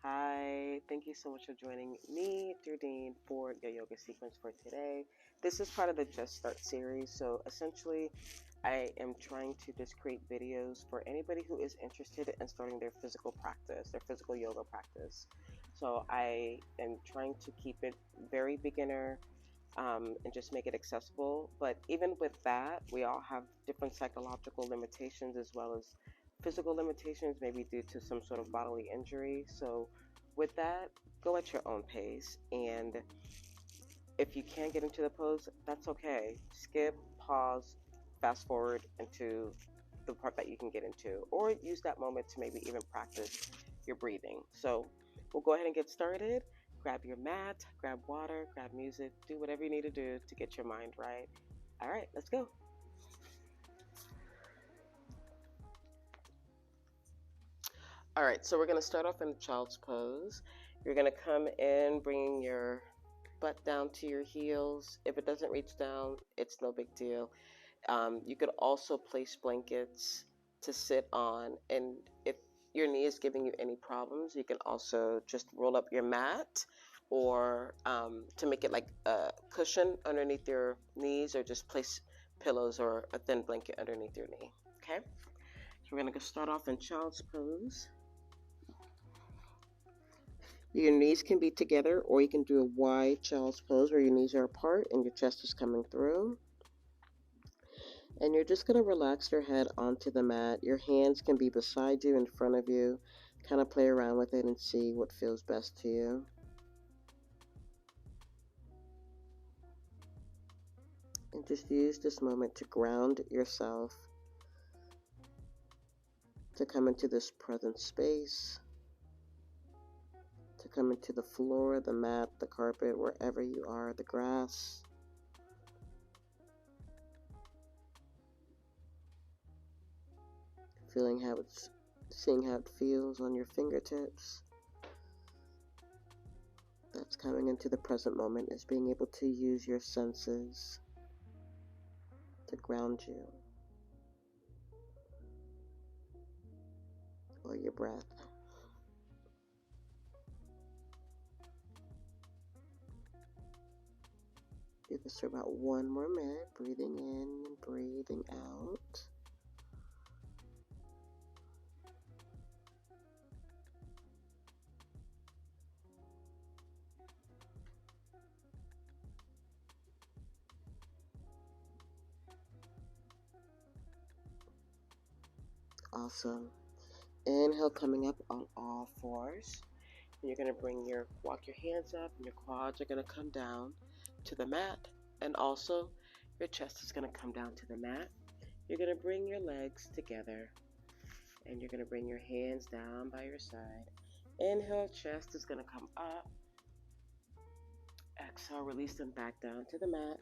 Hi, thank you so much for joining me, Derdine, for your yoga sequence for today. This is part of the Just Start series. So essentially, I am trying to just create videos for anybody who is interested in starting their physical practice, their physical yoga practice. So I am trying to keep it very beginner and just make it accessible. But even with that, we all have different psychological limitations as well as physical limitations, maybe due to some sort of bodily injury. So, with that, go at your own pace. And if you can't get into the pose, that's okay. Skip, pause, fast forward into the part that you can get into, or use that moment to maybe even practice your breathing. So, we'll go ahead and get started. Grab your mat, grab water, grab music, do whatever you need to do to get your mind right. All right, let's go. All right, so we're going to start off in the child's pose. You're going to come in bringing your butt down to your heels. If it doesn't reach down, it's no big deal. You could also place blankets to sit on, and if your knee is giving you any problems, you can also just roll up your mat or to make it like a cushion underneath your knees, or just place pillows or a thin blanket underneath your knee. Okay, so we're going to start off in child's pose. Your knees can be together, or you can do a wide child's pose where your knees are apart and your chest is coming through. And you're just going to relax your head onto the mat. Your hands can be beside you, in front of you. Kind of play around with it and see what feels best to you. And just use this moment to ground yourself, to come into this present space, to come into the floor, the mat, the carpet, wherever you are, the grass. Seeing how it feels on your fingertips. That's coming into the present moment, is being able to use your senses to ground you, or your breath. Do this for about 1 more minute, breathing in and breathing out. Awesome. Inhale, coming up on all fours. And you're going to walk your hands up, and your quads are going to come down to the mat. And also, your chest is going to come down to the mat. You're going to bring your legs together, and you're going to bring your hands down by your side. Inhale, chest is going to come up. Exhale, release them back down to the mat.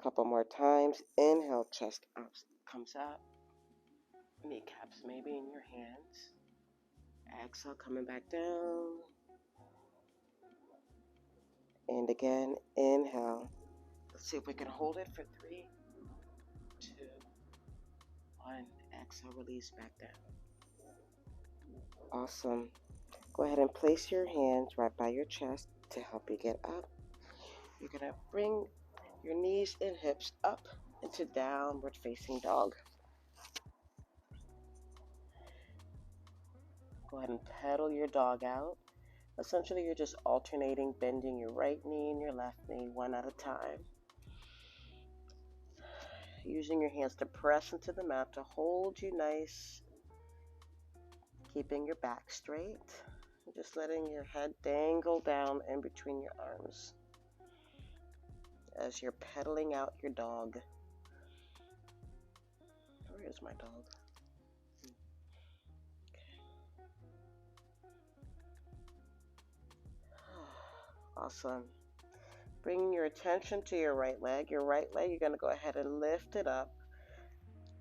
Couple more times. Inhale, chest up, comes up. Kneecaps maybe in your hands. Exhale, coming back down. And again, inhale. Let's see if we can hold it for 3, 2, 1. Exhale, release back down. Awesome. Go ahead and place your hands right by your chest to help you get up. You're going to bring your knees and hips up into downward facing dog. Go ahead and pedal your dog out. Essentially, you're just alternating, bending your right knee and your left knee one at a time. Using your hands to press into the mat to hold you nice, keeping your back straight. Just letting your head dangle down in between your arms as you're pedaling out your dog. Where is my dog? Awesome. Bringing your attention to your right leg. Your right leg, you're going to go ahead and lift it up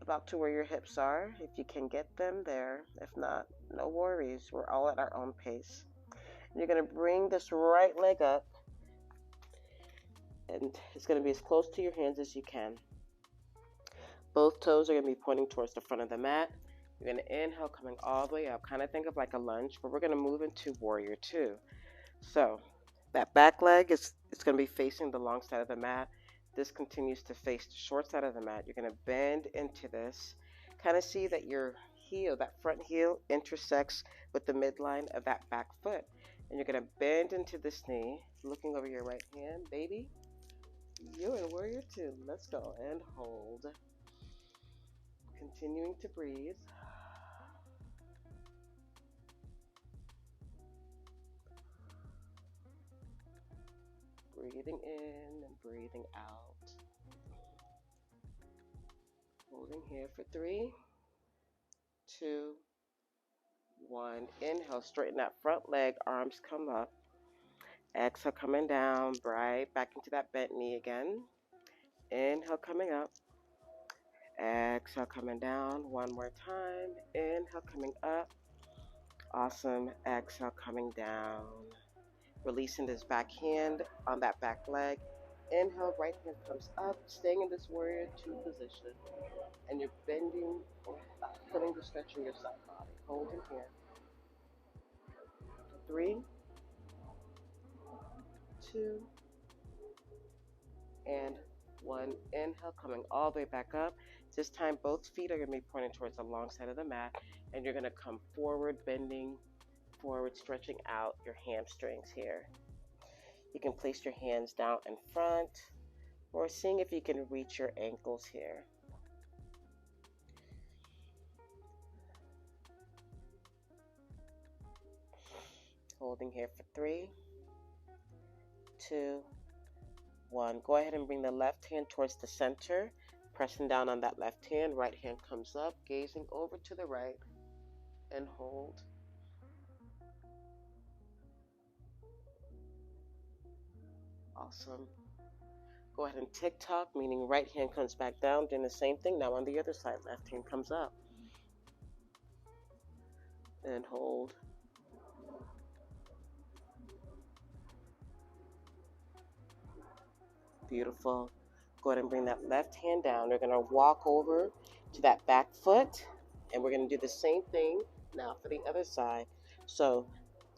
about to where your hips are, if you can get them there. If not, no worries. We're all at our own pace. And you're going to bring this right leg up, and it's going to be as close to your hands as you can. Both toes are going to be pointing towards the front of the mat. You're going to inhale, coming all the way up. Kind of think of like a lunge, but we're going to move into warrior two. So that back leg is it's going to be facing the long side of the mat. This continues to face the short side of the mat. You're going to bend into this. Kind of see that your heel, that front heel, intersects with the midline of that back foot. And you're going to bend into this knee, looking over your right hand. Baby, you're in warrior two. Let's go. And hold. Continuing to breathe. Breathing in and breathing out. Holding here for 3, 2, 1. Inhale, straighten that front leg, arms come up. Exhale, coming down, right back into that bent knee again. Inhale, coming up. Exhale, coming down. One more time. Inhale, coming up. Awesome. Exhale, coming down. Releasing this back hand on that back leg. Inhale, right hand comes up, staying in this warrior two position. And you're bending, feeling the stretch in your side body. Holding here. 3, 2, and 1. Inhale, coming all the way back up. This time, both feet are going to be pointing towards the long side of the mat, and you're going to come forward, bending forward, stretching out your hamstrings here. You can place your hands down in front, or seeing if you can reach your ankles here. Holding here for 3, 2, 1. Go ahead and bring the left hand towards the center, pressing down on that left hand. Right hand comes up, gazing over to the right, and hold. Awesome. Go ahead and tick-tock, meaning right hand comes back down, doing the same thing. Now on the other side, left hand comes up. And hold. Beautiful. Go ahead and bring that left hand down. We're going to walk over to that back foot, and we're going to do the same thing now for the other side. So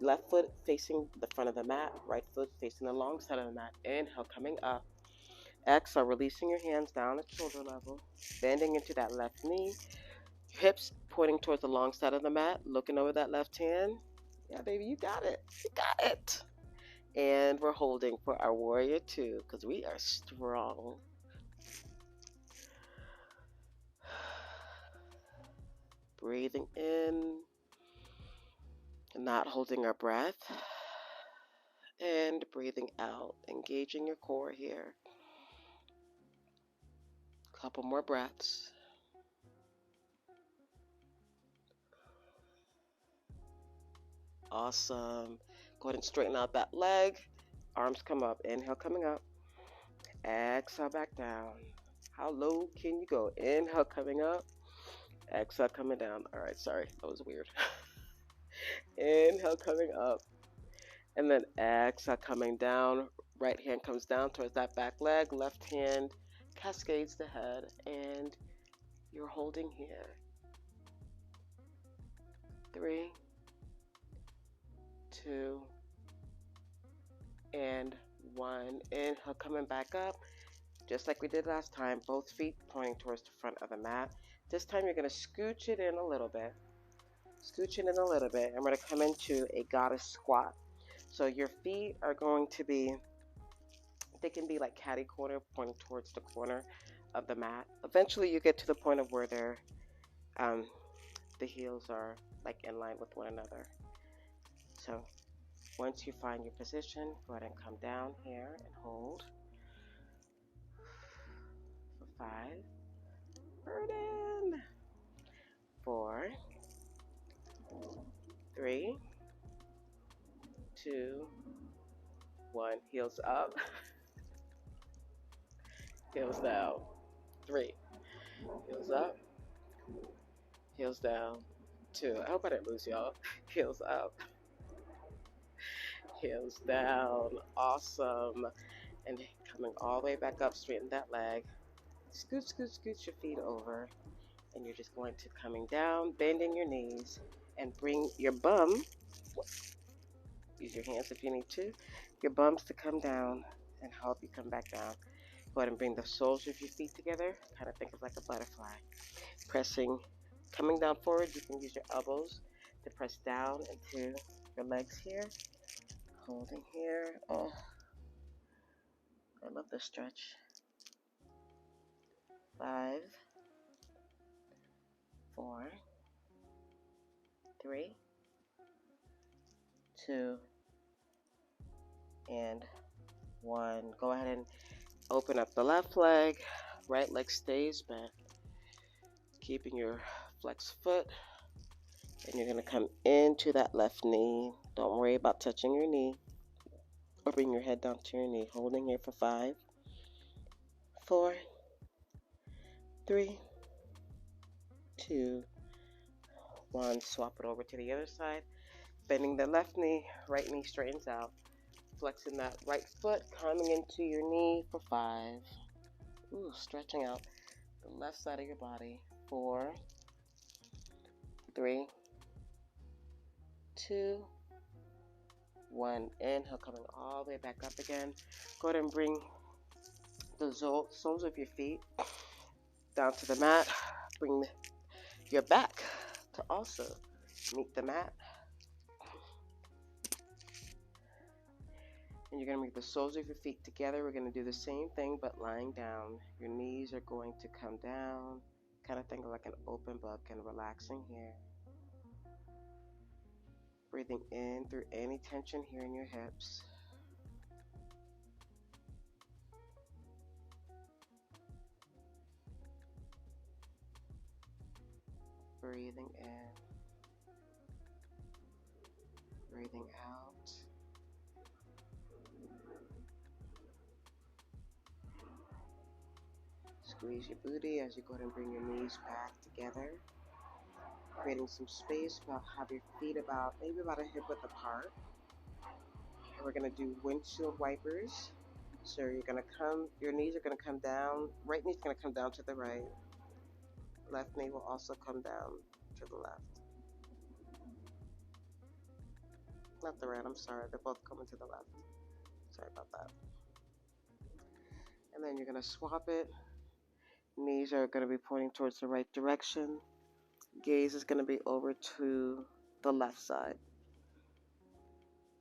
left foot facing the front of the mat, right foot facing the long side of the mat. Inhale, coming up. Exhale, releasing your hands down at shoulder level, bending into that left knee, hips pointing towards the long side of the mat, looking over that left hand. Yeah, baby, you got it. You got it. And we're holding for our warrior two because we are strong. Breathing in, not holding our breath, and breathing out, engaging your core here. Couple more breaths. Awesome. Go ahead and straighten out that leg. Arms come up. Inhale, coming up. Exhale, back down. How low can you go? Inhale, coming up. Exhale, coming down. All right, sorry. That was weird. Inhale, coming up. And then exhale, coming down. Right hand comes down towards that back leg. Left hand cascades the head. And you're holding here. 3, 2, and 1. Inhale, coming back up. Just like we did last time, both feet pointing towards the front of the mat. This time you're going to scooch it in a little bit. Scooch it in a little bit. And we're going to come into a goddess squat. So your feet are going to be, they can be like catty corner, pointing towards the corner of the mat. Eventually you get to the point of where they're, the heels are like in line with one another. So once you find your position, go ahead and come down here and hold. 5, burden. 4, 3, 2, 1. Heels up. Heels down. 3. Heels up. Heels down. 2. I hope I didn't lose y'all. Heels up. Heels down. Awesome. And coming all the way back up, straighten that leg. Scoot, scoot, scoot your feet over. And you're just going to coming down, bending your knees, and bring your bum, use your hands if you need to, your bums to come down and help you come back down. Go ahead and bring the soles of your feet together, kind of think of like a butterfly. Pressing, coming down forward, you can use your elbows to press down into your legs here. Holding here. Oh, I love this stretch. 5, 4, 3, 2, and 1. Go ahead and open up the left leg. Right leg stays bent. Keeping your flex foot. And you're going to come into that left knee. Don't worry about touching your knee. Or bring your head down to your knee. Holding here for 5, 4, 3, 2, 1. Swap it over to the other side. Bending the left knee. Right knee straightens out. Flexing that right foot, coming into your knee for 5. Ooh, stretching out the left side of your body. 4, 3, 2, 1. Inhale, coming all the way back up again. Go ahead and bring the soles of your feet down to the mat. Bring your back to also meet the mat. And you're going to make the soles of your feet together. We're going to do the same thing, but lying down. Your knees are going to come down. Kind of think of like an open book and relaxing here. Breathing in through any tension here in your hips. Breathing in. Breathing out. Squeeze your booty as you go ahead and bring your knees back together. Creating some space. Have your feet maybe about a hip width apart. And we're going to do windshield wipers. So your knees are going to come down. Right knee's going to come down to the right. Left knee will also come down to the left. Not the right, I'm sorry. They're both coming to the left. Sorry about that. And then you're going to swap it. Knees are going to be pointing towards the right direction. Gaze is going to be over to the left side.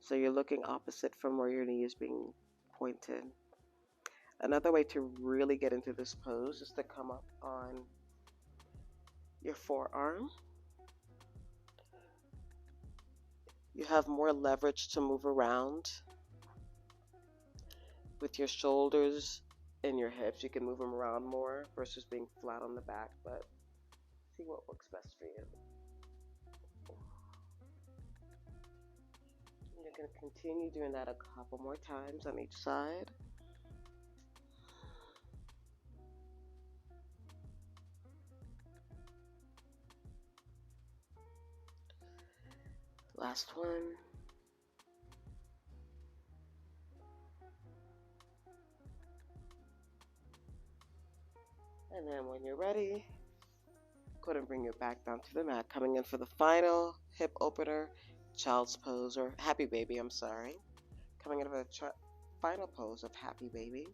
So you're looking opposite from where your knee is being pointed. Another way to really get into this pose is to come up on your forearm. You have more leverage to move around with your shoulders and your hips. You can move them around more versus being flat on the back, but see what works best for you. You're going to continue doing that a couple more times on each side. Last one. And then when you're ready, go ahead and bring your back down to the mat. Coming in for the final hip opener, child's pose, or happy baby, I'm sorry. Coming in for the final pose of happy baby.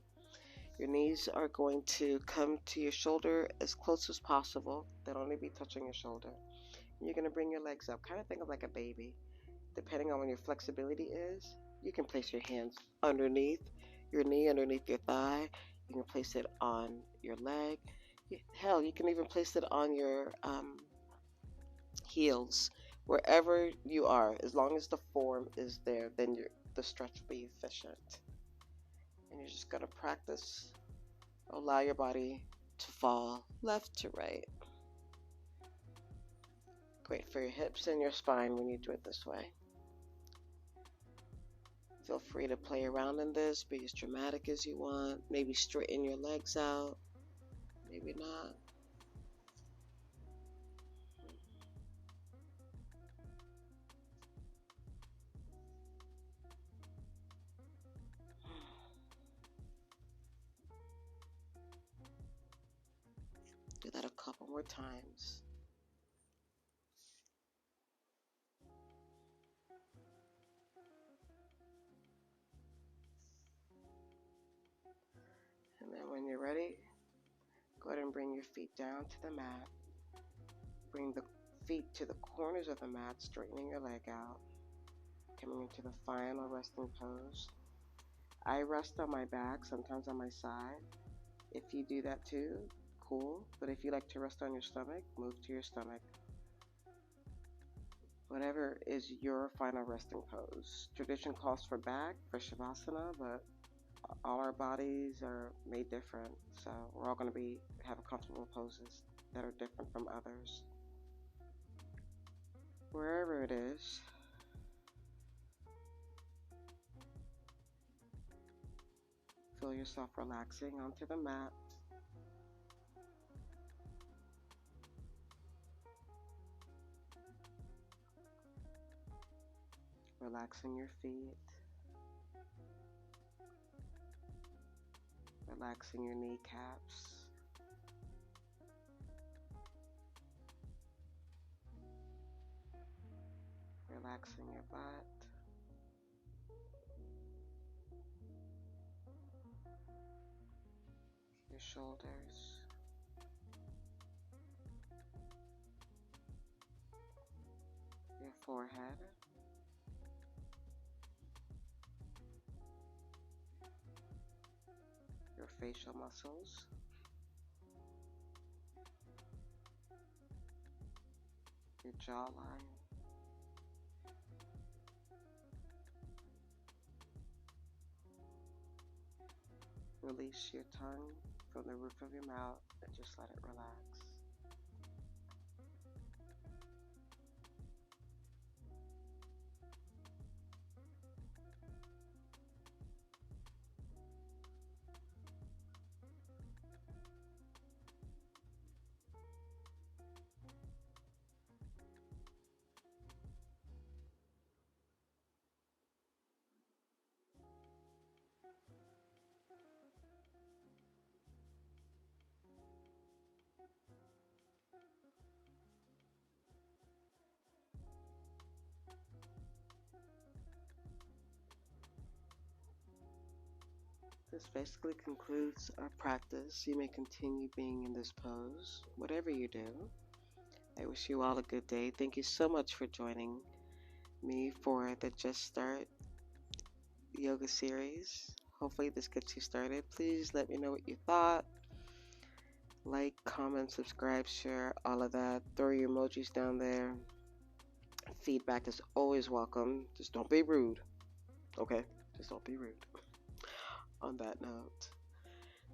Your knees are going to come to your shoulder as close as possible. They'll only be touching your shoulder. And you're going to bring your legs up. Kind of think of like a baby. Depending on when your flexibility is, you can place your hands underneath your knee, underneath your thigh. You can place it on your leg. Hell, you can even place it on your heels. Wherever you are, as long as the form is there, then the stretch will be efficient. And you're just going to practice. Allow your body to fall left to right. Great for your hips and your spine when you do it this way. Feel free to play around in this, be as dramatic as you want. Maybe straighten your legs out, maybe not. Do that that a couple more times. And then when you're ready, go ahead and bring your feet down to the mat. Bring the feet to the corners of the mat, straightening your leg out. Coming into the final resting pose. I rest on my back, sometimes on my side. If you do that too, cool. But if you like to rest on your stomach, move to your stomach. Whatever is your final resting pose. Tradition calls for back, for Shavasana, but all our bodies are made different. So we're all going to have comfortable poses that are different from others. Wherever it is, feel yourself relaxing onto the mat. Relaxing your feet. Relaxing your kneecaps. Relaxing your butt. Your shoulders. Your forehead. Your facial muscles. Your jawline. Release your tongue from the roof of your mouth and just let it relax. This basically concludes our practice. You may continue being in this pose, whatever you do. I wish you all a good day. Thank you so much for joining me for the Just Start yoga series. Hopefully this gets you started. Please let me know what you thought. Like, comment, subscribe, share, all of that. Throw your emojis down there. Feedback is always welcome. Just don't be rude. Okay? Just don't be rude. On that note,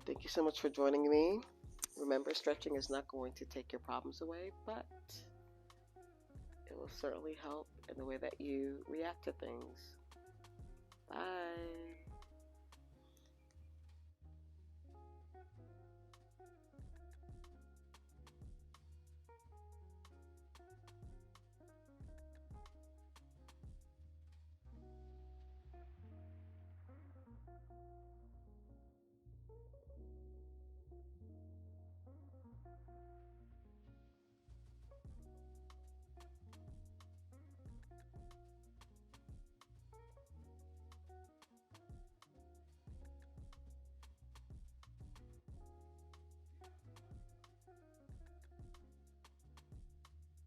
thank you so much for joining me. Remember, stretching is not going to take your problems away, but it will certainly help in the way that you react to things. Bye.